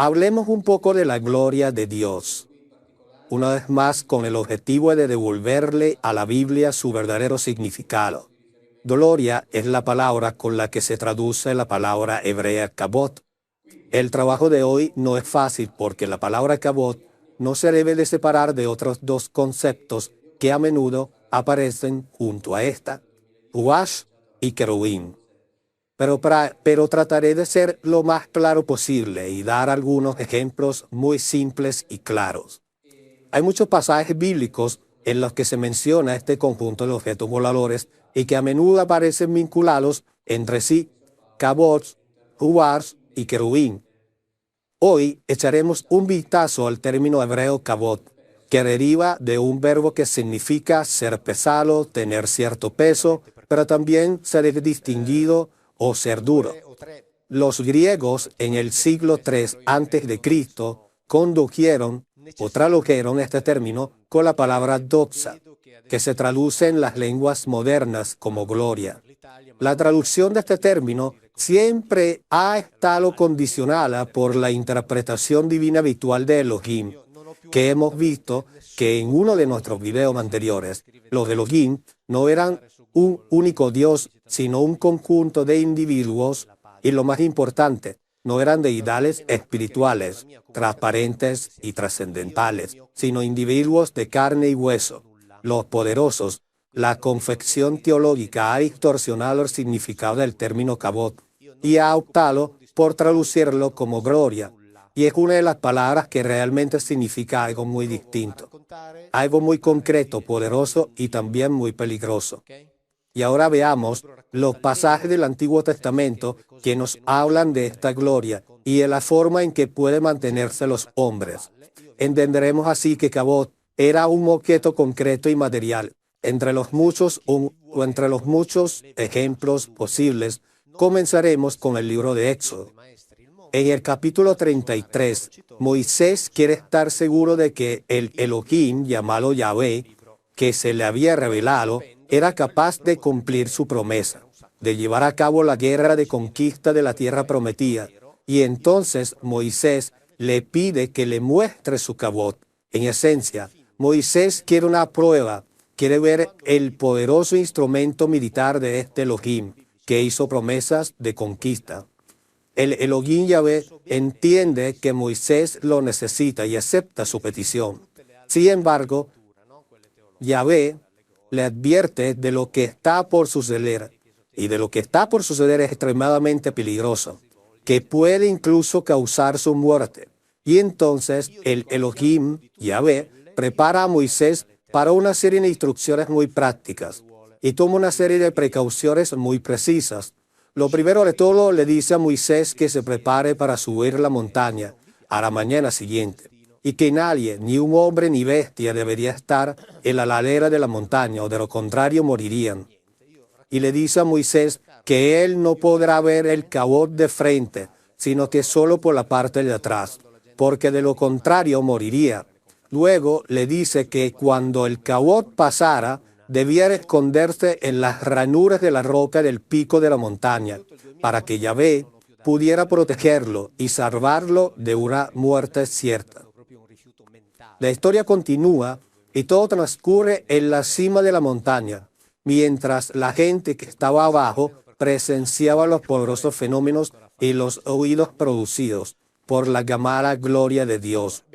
Hablemos un poco de la gloria de Dios, una vez más con el objetivo de devolverle a la Biblia su verdadero significado. Gloria es la palabra con la que se traduce la palabra hebrea kabod. El trabajo de hoy no es fácil porque la palabra kabod no se debe de separar de otros dos conceptos que a menudo aparecen junto a esta, Ruach y Querubín. Pero trataré de ser lo más claro posible y dar algunos ejemplos muy simples y claros. Hay muchos pasajes bíblicos en los que se menciona este conjunto de objetos voladores y que a menudo aparecen vinculados entre sí, kabod, Ruach y Querubín. Hoy echaremos un vistazo al término hebreo kabod, que deriva de un verbo que significa ser pesado, tener cierto peso, pero también ser distinguido o ser duro. Los griegos en el siglo III a.C. condujeron o tradujeron este término con la palabra doxa, que se traduce en las lenguas modernas como gloria. La traducción de este término siempre ha estado condicionada por la interpretación divina habitual de Elohim, que hemos visto que en uno de nuestros videos anteriores, los Elohim no eran un único Dios, sino un conjunto de individuos, y lo más importante, no eran deidades espirituales, transparentes y trascendentales, sino individuos de carne y hueso. Los poderosos, la confección teológica ha distorsionado el significado del término kabod y ha optado por traducirlo como gloria, y es una de las palabras que realmente significa algo muy distinto, algo muy concreto, poderoso y también muy peligroso. Y ahora veamos los pasajes del Antiguo Testamento que nos hablan de esta gloria y de la forma en que pueden mantenerse los hombres. Entenderemos así que kabod era un objeto concreto y material. Entre los muchos ejemplos posibles, comenzaremos con el libro de Éxodo. En el capítulo 33, Moisés quiere estar seguro de que el Elohim, llamado Yahvé, que se le había revelado, era capaz de cumplir su promesa, de llevar a cabo la guerra de conquista de la tierra prometida. Y entonces Moisés le pide que le muestre su kabod. En esencia, Moisés quiere una prueba, quiere ver el poderoso instrumento militar de este Elohim, que hizo promesas de conquista. El Elohim Yahvé entiende que Moisés lo necesita y acepta su petición. Sin embargo, Yahvé le advierte de lo que está por suceder, y de lo que está por suceder es extremadamente peligroso, que puede incluso causar su muerte. Y entonces el Elohim Yahvé prepara a Moisés para una serie de instrucciones muy prácticas y toma una serie de precauciones muy precisas. Lo primero de todo, le dice a Moisés que se prepare para subir la montaña a la mañana siguiente, y que nadie, ni un hombre ni bestia, debería estar en la ladera de la montaña, o de lo contrario morirían. Y le dice a Moisés que él no podrá ver el kabod de frente, sino que solo por la parte de atrás, porque de lo contrario moriría. Luego le dice que cuando el kabod pasara, debía esconderse en las ranuras de la roca del pico de la montaña, para que Yahvé pudiera protegerlo y salvarlo de una muerte cierta. La historia continúa y todo transcurre en la cima de la montaña, mientras la gente que estaba abajo presenciaba los poderosos fenómenos y los oídos producidos por la llamada gloria de Dios.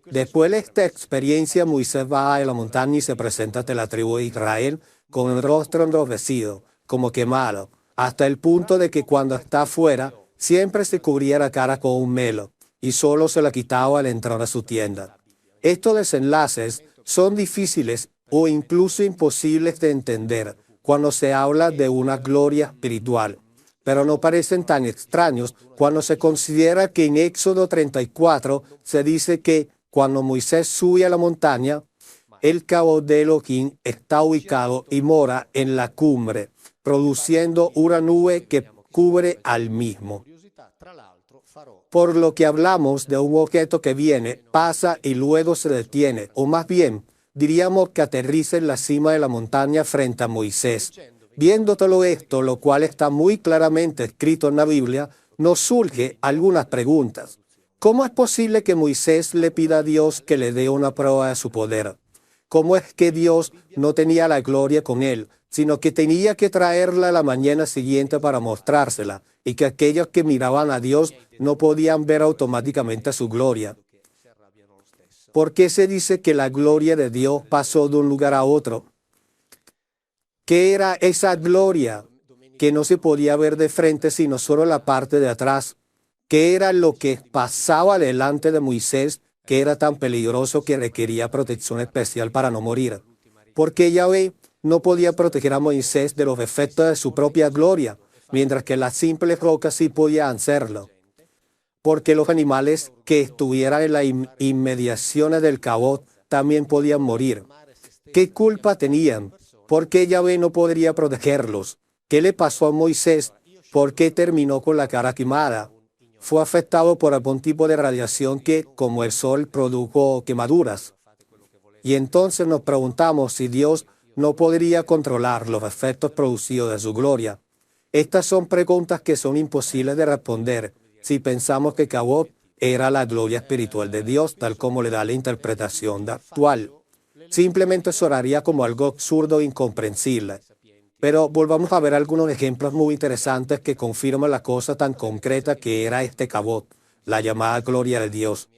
Después de esta experiencia, Moisés va a la montaña y se presenta ante la tribu de Israel con el rostro enrojecido, como quemado, hasta el punto de que cuando está afuera, siempre se cubría la cara con un velo y solo se la quitaba al entrar a su tienda. Estos desenlaces son difíciles o incluso imposibles de entender cuando se habla de una gloria espiritual, pero no parecen tan extraños cuando se considera que en Éxodo 34 se dice que cuando Moisés sube a la montaña, el kabod de Elohim está ubicado y mora en la cumbre, produciendo una nube que cubre al mismo. Por lo que hablamos de un objeto que viene, pasa y luego se detiene, o más bien, diríamos que aterriza en la cima de la montaña frente a Moisés. Viendo todo esto, lo cual está muy claramente escrito en la Biblia, nos surge algunas preguntas. ¿Cómo es posible que Moisés le pida a Dios que le dé una prueba de su poder? ¿Cómo es que Dios no tenía la gloria con él, sino que tenía que traerla la mañana siguiente para mostrársela, y que aquellos que miraban a Dios no podían ver automáticamente su gloria? ¿Por qué se dice que la gloria de Dios pasó de un lugar a otro? ¿Qué era esa gloria que no se podía ver de frente, sino solo la parte de atrás? ¿Qué era lo que pasaba delante de Moisés, que era tan peligroso que requería protección especial para no morir? Porque Yahvé no podía proteger a Moisés de los efectos de su propia gloria, mientras que las simples rocas sí podían hacerlo. Porque los animales que estuvieran en las inmediaciones del Cabot también podían morir. ¿Qué culpa tenían? ¿Por qué Yahvé no podría protegerlos? ¿Qué le pasó a Moisés? ¿Por qué terminó con la cara quemada? Fue afectado por algún tipo de radiación que, como el sol, produjo quemaduras. Y entonces nos preguntamos si Dios no podría controlar los efectos producidos de su gloria. Estas son preguntas que son imposibles de responder si pensamos que Cabot era la gloria espiritual de Dios, tal como le da la interpretación actual. Simplemente sonaría como algo absurdo e incomprensible. Pero volvamos a ver algunos ejemplos muy interesantes que confirman la cosa tan concreta que era este Cabot, la llamada gloria de Dios.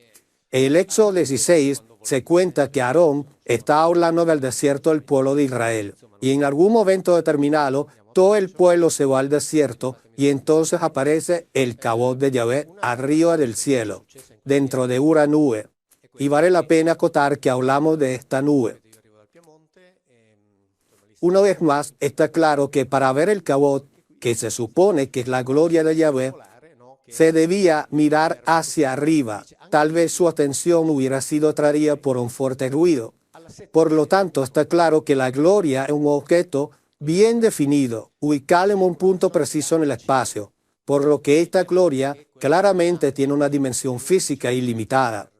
En el Éxodo 16 se cuenta que Aarón estaba hablando del desierto del pueblo de Israel, y en algún momento determinado todo el pueblo se va al desierto y entonces aparece el Cabot de Yahvé arriba del cielo, dentro de una nube. Y vale la pena acotar que hablamos de esta nube. Una vez más, está claro que para ver el Cabot, que se supone que es la gloria de Yahvé, se debía mirar hacia arriba. Tal vez su atención hubiera sido atraída por un fuerte ruido. Por lo tanto, está claro que la gloria es un objeto bien definido, ubicado en un punto preciso en el espacio, por lo que esta gloria claramente tiene una dimensión física ilimitada.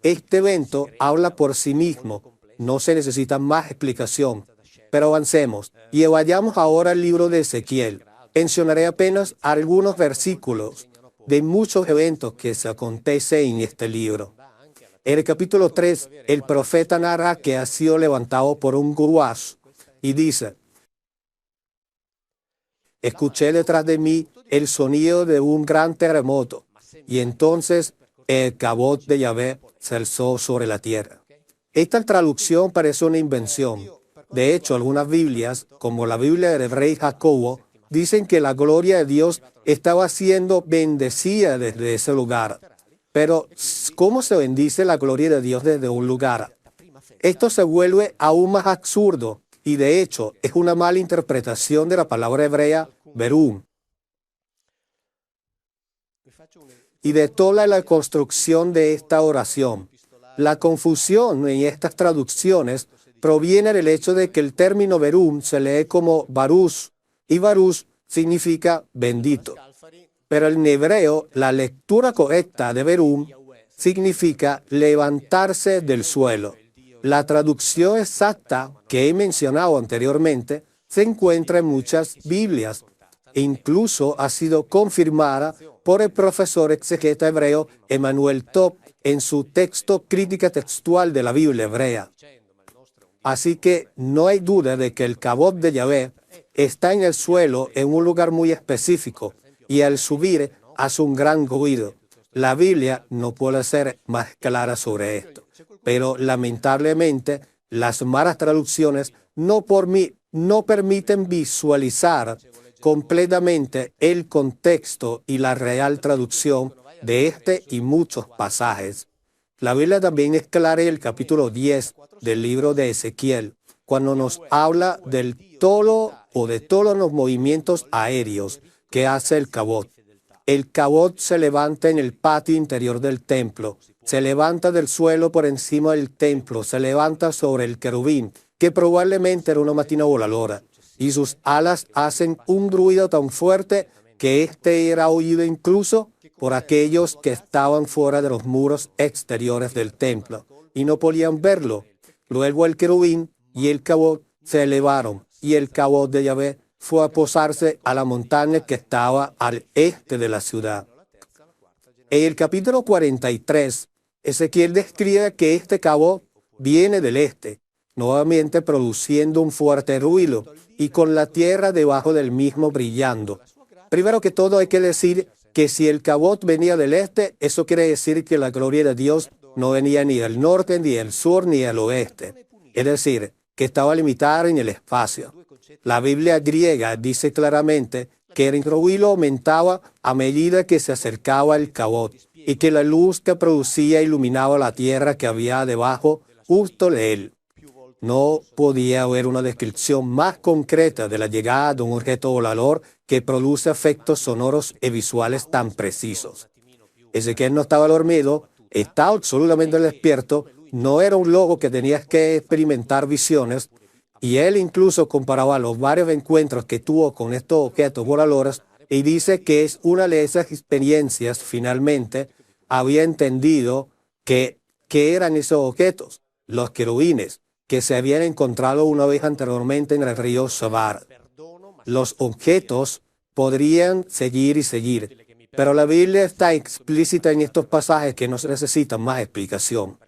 Este evento habla por sí mismo, no se necesita más explicación. Pero avancemos y vayamos ahora al libro de Ezequiel. Mencionaré apenas algunos versículos de muchos eventos que se acontecen en este libro. En el capítulo 3, el profeta narra que ha sido levantado por un guruaz y dice: escuché detrás de mí el sonido de un gran terremoto, y entonces el Cabot de Yahvé se alzó sobre la tierra. Esta traducción parece una invención. De hecho, algunas Biblias, como la Biblia del rey Jacobo, dicen que la gloria de Dios estaba siendo bendecida desde ese lugar. Pero, ¿cómo se bendice la gloria de Dios desde un lugar? Esto se vuelve aún más absurdo y, de hecho, es una mala interpretación de la palabra hebrea verum. Y de toda la construcción de esta oración. La confusión en estas traducciones proviene del hecho de que el término verum se lee como barús, y barús significa bendito. Pero en hebreo, la lectura correcta de verum significa levantarse del suelo. La traducción exacta que he mencionado anteriormente se encuentra en muchas Biblias e incluso ha sido confirmada por el profesor exegeta hebreo Emanuel Top en su texto Crítica Textual de la Biblia Hebrea. Así que no hay duda de que el Cabot de Yahvé está en el suelo en un lugar muy específico y al subir hace un gran ruido. La Biblia no puede ser más clara sobre esto, pero lamentablemente las malas traducciones no permiten visualizar completamente el contexto y la real traducción de este y muchos pasajes. La Biblia también es clara en el capítulo 10 del libro de Ezequiel, cuando nos habla del todo o de todos los movimientos aéreos que hace el Cabot. El Cabot se levanta en el patio interior del templo, se levanta del suelo por encima del templo, se levanta sobre el querubín, que probablemente era una máquina voladora, y sus alas hacen un ruido tan fuerte que éste era oído incluso por aquellos que estaban fuera de los muros exteriores del templo y no podían verlo. Luego el querubín y el Cabot se elevaron y el Cabot de Yahvé fue a posarse a la montaña que estaba al este de la ciudad. En el capítulo 43, Ezequiel describe que este Cabot viene del este, nuevamente produciendo un fuerte ruido y con la tierra debajo del mismo brillando. Primero que todo hay que decir que si el Cabot venía del este, eso quiere decir que la gloria de Dios no venía ni del norte, ni del sur, ni del oeste. Es decir, que estaba limitada en el espacio. La Biblia griega dice claramente que el ruido aumentaba a medida que se acercaba el Cabot y que la luz que producía iluminaba la tierra que había debajo justo de él. No podía haber una descripción más concreta de la llegada de un objeto volador que produce efectos sonoros y visuales tan precisos. Ezequiel no estaba dormido, estaba absolutamente despierto, no era un loco que tenía que experimentar visiones, y él incluso comparaba los varios encuentros que tuvo con estos objetos voladores y dice que es una de esas experiencias finalmente había entendido que eran esos objetos, los querubines, que se habían encontrado una vez anteriormente en el río Sabar. Los objetos podrían seguir y seguir, pero la Biblia está explícita en estos pasajes que no se necesitan más explicación.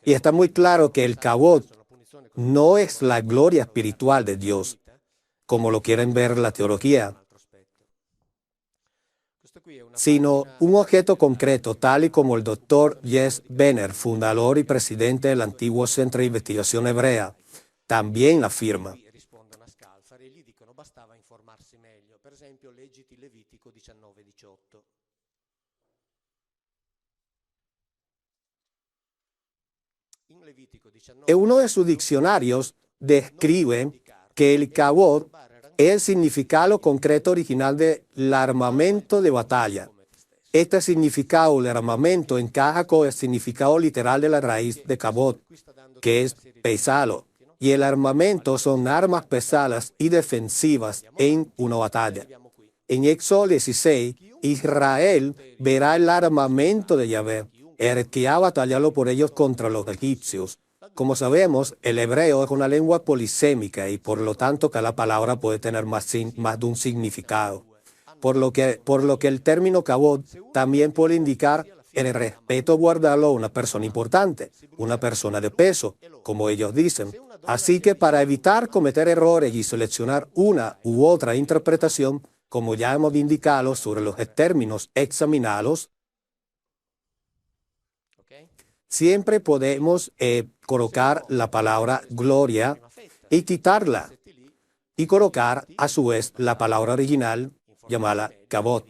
Y está muy claro que el Cabot no es la gloria espiritual de Dios, como lo quieren ver la teología, sino un objeto concreto, tal y como el doctor Jess Benner, fundador y presidente del antiguo Centro de Investigación Hebrea, también afirma. En uno de sus diccionarios describe que el Cabot es el significado concreto original del armamento de batalla. Este significado del armamento encaja con el significado literal de la raíz de Cabot, que es pesado, y el armamento son armas pesadas y defensivas en una batalla. En Éxodo 16, Israel verá el armamento de Yahvé, el que ha batallado por ellos contra los egipcios. Como sabemos, el hebreo es una lengua polisémica y por lo tanto cada palabra puede tener más de un significado. Por lo que el término Cabot también puede indicar el respeto guardado a una persona importante, una persona de peso, como ellos dicen. Así que para evitar cometer errores y seleccionar una u otra interpretación, como ya hemos indicado sobre los términos examinados, siempre podemos colocar la palabra gloria y quitarla y colocar a su vez la palabra original llamada Cabot,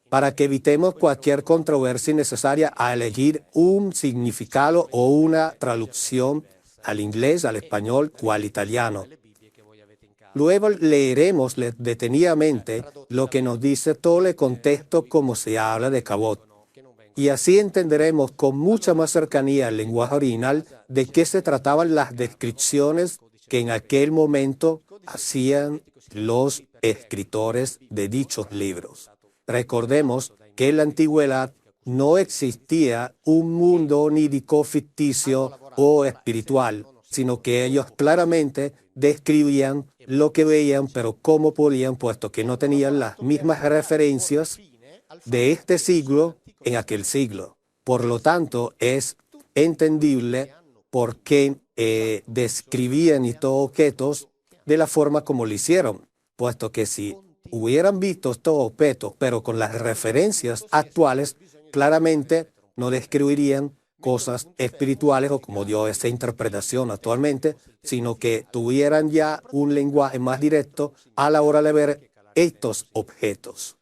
para que evitemos cualquier controversia innecesaria a elegir un significado o una traducción al inglés, al español o al italiano. Luego leeremos detenidamente lo que nos dice todo el contexto como se habla de Cabot. Y así entenderemos con mucha más cercanía el lenguaje original de qué se trataban las descripciones que en aquel momento hacían los escritores de dichos libros. Recordemos que en la antigüedad no existía un mundo onírico ficticio o espiritual, sino que ellos claramente describían lo que veían, pero cómo podían, puesto que no tenían las mismas referencias de este siglo en aquel siglo. Por lo tanto, es entendible por qué describían estos objetos de la forma como lo hicieron, puesto que si hubieran visto estos objetos, pero con las referencias actuales, claramente no describirían cosas espirituales o como dio esa interpretación actualmente, sino que tuvieran ya un lenguaje más directo a la hora de ver estos objetos.